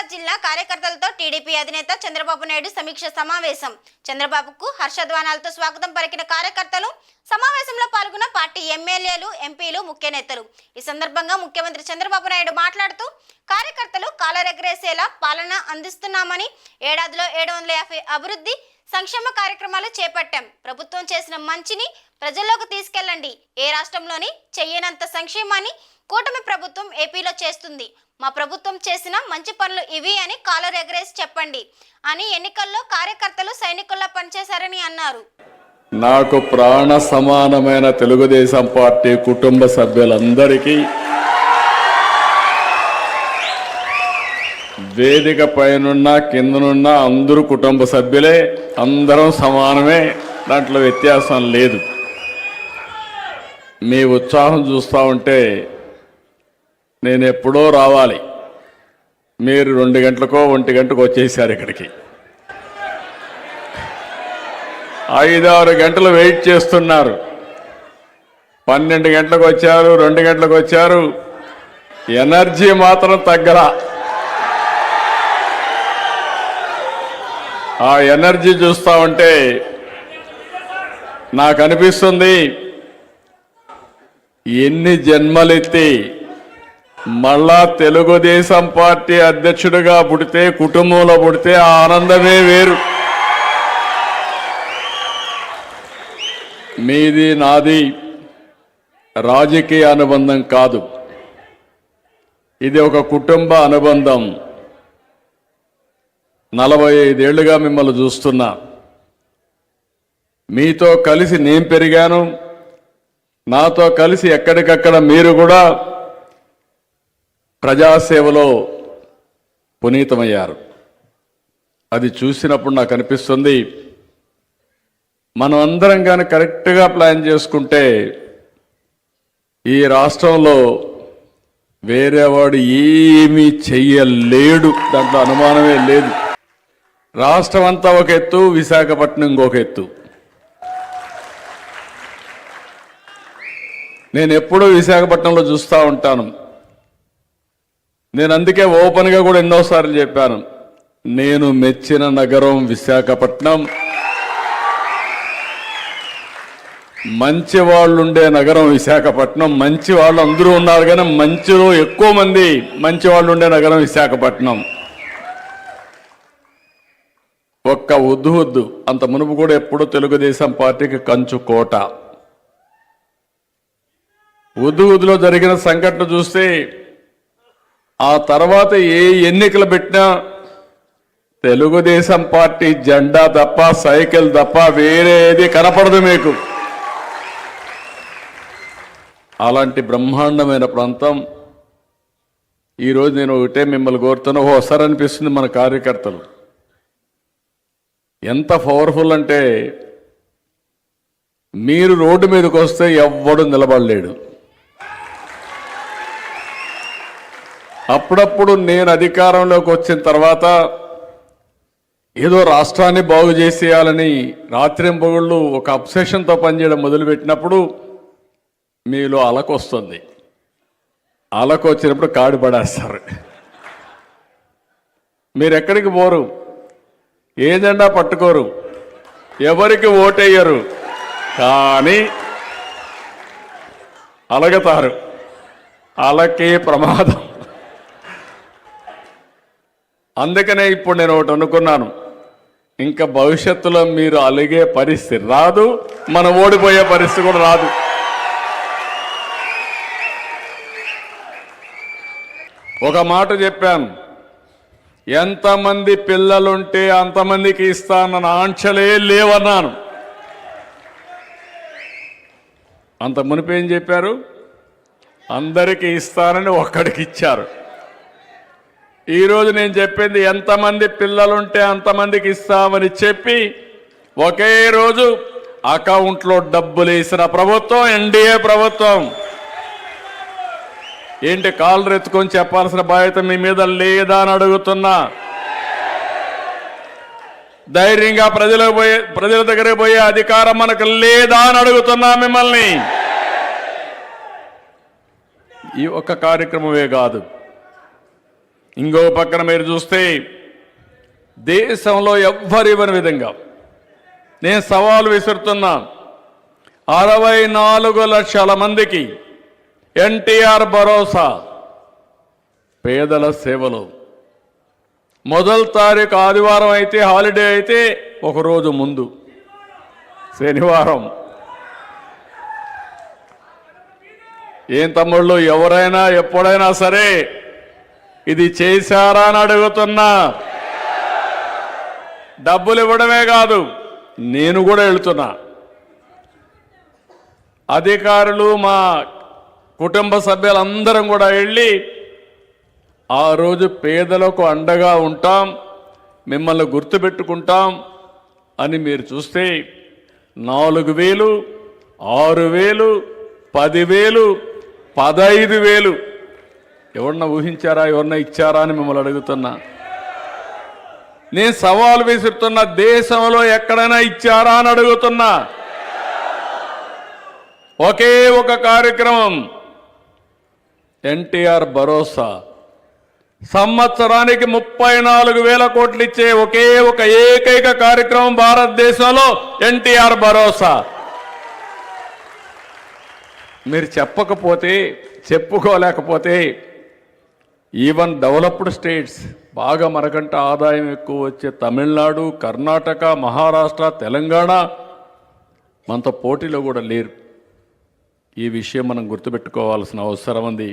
నిజామాబాద్ జిల్లా కార్యకర్తలతో టీడీపీ అధినేత చంద్రబాబు నాయుడు సమీక్ష సమావేశం. చంద్రబాబుకు హర్షధ్వానాలతో స్వాగతం పలికిన కార్యకర్తలు. సమావేశంలో పాల్గొన్న పార్టీ ఎమ్మెల్యేలు, ఎంపీలు, ముఖ్య నేతలు. ఈ సందర్భంగా ముఖ్యమంత్రి చంద్రబాబు నాయుడు మాట్లాడుతూ కార్యకర్తలు కాలరెగరేసేలా పాలన అందిస్తున్నామని, ఏడాదిలో 750 అభివృద్ధి సంక్షేమ కార్యక్రమాలు చేపట్టాం. ప్రభుత్వం చేసిన మంచిని ప్రజల్లోకి తీసుకెళ్లండి. ఏ రాష్ట్రంలోని చెయ్యనంత సంక్షేమాన్ని కూటమి ప్రభుత్వం ఏపీలో చేస్తుంది. మా ప్రభుత్వం చేసిన మంచి పనులు ఇవి అని కాలర్ ఎగరేసి చెప్పండి అని ఎన్నికల్లో కార్యకర్తలు సైనికుల్లా పనిచేశారని అన్నారు. నాకు ప్రాణ సమానమైన తెలుగుదేశం పార్టీ కుటుంబ సభ్యులందరికీ, వేదిక పైనున్న కిందనున్న అందరూ కుటుంబ సభ్యులే, అందరం సమానమే, దాంట్లో వ్యత్యాసం లేదు. మీ ఉత్సాహం చూస్తూ ఉంటే నేను ఎప్పుడో రావాలి, మీరు 2 గంటలకో 1 గంటకు వచ్చేసారు ఇక్కడికి. 5-6 గంటలు వెయిట్ చేస్తున్నారు. 12 గంటలకు వచ్చారు, 2 గంటలకు వచ్చారు. ఎనర్జీ మాత్రం తగ్గల. ఆ ఎనర్జీ చూస్తూ ఉంటే నాకు అనిపిస్తుంది, ఎన్ని జన్మలెత్తి మళ్ళా తెలుగుదేశం పార్టీ అధ్యక్షుడిగా పుడితే, కుటుంబంలో పుడితే ఆ ఆనందమే వేరు. మీది నాది రాజకీయ అనుబంధం కాదు, ఇది ఒక కుటుంబ అనుబంధం. 45 ఏళ్లుగా మిమ్మల్ని చూస్తున్నా. మీతో కలిసి నేను పెరిగాను, నాతో కలిసి ఎక్కడికక్కడ మీరు కూడా ప్రజాసేవలో పునీతమయ్యారు. అది చూసినప్పుడు నాకు అనిపిస్తుంది, మనం అందరం కానీ కరెక్ట్గా ప్లాన్ చేసుకుంటే ఈ రాష్ట్రంలో వేరేవాడు ఏమీ చెయ్యలేడు, దాంట్లో అనుమానమే లేదు. రాష్ట్రం అంతా ఒక ఎత్తు, విశాఖపట్నం ఇంకొక ఎత్తు. నేను ఎప్పుడూ విశాఖపట్నంలో చూస్తూ ఉంటాను. నేను అందుకే ఓపెన్గా కూడా ఎన్నోసార్లు చెప్పాను, నేను మెచ్చిన నగరం విశాఖపట్నం, మంచి వాళ్ళు ఉండే నగరం విశాఖపట్నం. మంచి వాళ్ళు అందరూ ఉన్నారు కానీ మంచిలో ఎక్కువ మంది మంచి వాళ్ళు ఉండే నగరం విశాఖపట్నం. ఒక్క ఉద్దు అంత మునుపు కూడా ఎప్పుడూ తెలుగుదేశం పార్టీకి కంచు కోట. ఉద్దులో జరిగిన సంఘటన చూస్తే ఆ తర్వాత ఏ ఎన్నికలు పెట్టినా తెలుగుదేశం పార్టీ జెండా తప్ప, సైకిల్ తప్ప వేరే ఏది కనపడదు మీకు. అలాంటి బ్రహ్మాండమైన ప్రాంతం. ఈరోజు నేను ఒకటే మిమ్మల్ని కోరుతున్నా, ఓసారి అనిపిస్తుంది మన కార్యకర్తలు ఎంత పవర్ఫుల్ అంటే, మీరు రోడ్డు మీదకి వస్తే ఎవ్వడు నిలబడలేడు. అప్పుడప్పుడు నేను అధికారంలోకి వచ్చిన తర్వాత ఏదో రాష్ట్రాన్ని బాగు చేసేయాలని రాత్రింపగుళ్ళు ఒక అబ్సెషన్తో పనిచేయడం మొదలుపెట్టినప్పుడు మీలో అలకొస్తుంది. అలకు వచ్చినప్పుడు కాడి పడేస్తారు. మీరు ఎక్కడికి పోరు, ఏ జెండా పట్టుకోరు, ఎవరికి ఓటేయరు, కానీ అలగతారు. అలకే ప్రమాదం. అందుకనే ఇప్పుడు నేను ఒకటి అనుకున్నాను, ఇంకా భవిష్యత్తులో మీరు అలిగే పరిస్థితి రాదు, మనం ఓడిపోయే పరిస్థితి కూడా రాదు. ఒక మాట చెప్పాను, ఎంతమంది పిల్లలుంటే అంతమందికి ఇస్తానన్న ఆంక్షలే లేవన్నాను. అంత మునిపేం చెప్పారు, అందరికీ ఇస్తానని ఒక్కడికి ఇచ్చారు. ఈరోజు నేను చెప్పింది, ఎంతమంది పిల్లలుంటే అంతమందికి ఇస్తామని చెప్పి ఒకే రోజు అకౌంట్లో డబ్బులు వేసిన ప్రభుత్వం ఎన్డీఏ ప్రభుత్వం. ఏంటి కాళ్ళు ఎత్తుకొని చెప్పాల్సిన బాధ్యత మీ మీద లేదా అని అడుగుతున్నా. ధైర్యంగా ప్రజల దగ్గరికి పోయే అధికారం మనకు లేదా అని అడుగుతున్నా మిమ్మల్ని. ఈ ఒక్క కార్యక్రమమే కాదు, ఇంకో పక్కన మీరు చూస్తే దేశంలో ఎవ్వరివ్వని విధంగా నేను సవాలు విసురుతున్నా. 64 లక్షల మందికి ఎన్టీఆర్ భరోసా పేదల సేవలు. మొదటి తారీఖు ఆదివారం అయితే హాలిడే అయితే ఒకరోజు ముందు శనివారం. ఏం తమ్ముళ్ళు, ఎవరైనా ఎప్పుడైనా సరే ఇది చేశారా అని అడుగుతున్నా. డబ్బులు ఇవ్వడమే కాదు, నేను కూడా వెళ్తున్నా. అధికారులు మా కుటుంబ సభ్యులందరం కూడా వెళ్ళి ఆ రోజు పేదలకు అండగా ఉంటాం, మిమ్మల్ని గుర్తుపెట్టుకుంటాం అని మీరు చూస్తే 4,000, 6,000, 10,000, 15,000 ఎవరన్నా ఊహించారా, ఎవరన్నా ఇచ్చారా అని మిమ్మల్ని అడుగుతున్నా. నేను సవాల్ విసురుతున్న, దేశంలో ఎక్కడైనా ఇచ్చారా అని అడుగుతున్నా. ఒకే ఒక కార్యక్రమం ఎన్టీఆర్ భరోసా, సంవత్సరానికి 34,000 కోట్లు ఇచ్చే ఒకే ఒక ఏకైక కార్యక్రమం భారతదేశంలో ఎన్టీఆర్ భరోసా. మీరు చెప్పకపోతే, చెప్పుకోలేకపోతే ఈవెన్ డెవలప్డ్ స్టేట్స్, బాగా మనకంటే ఆదాయం ఎక్కువ వచ్చే తమిళనాడు, కర్ణాటక, మహారాష్ట్ర, తెలంగాణ మనతో పోటీలో కూడా లేరు. ఈ విషయం మనం గుర్తుపెట్టుకోవాల్సిన అవసరం ఉంది.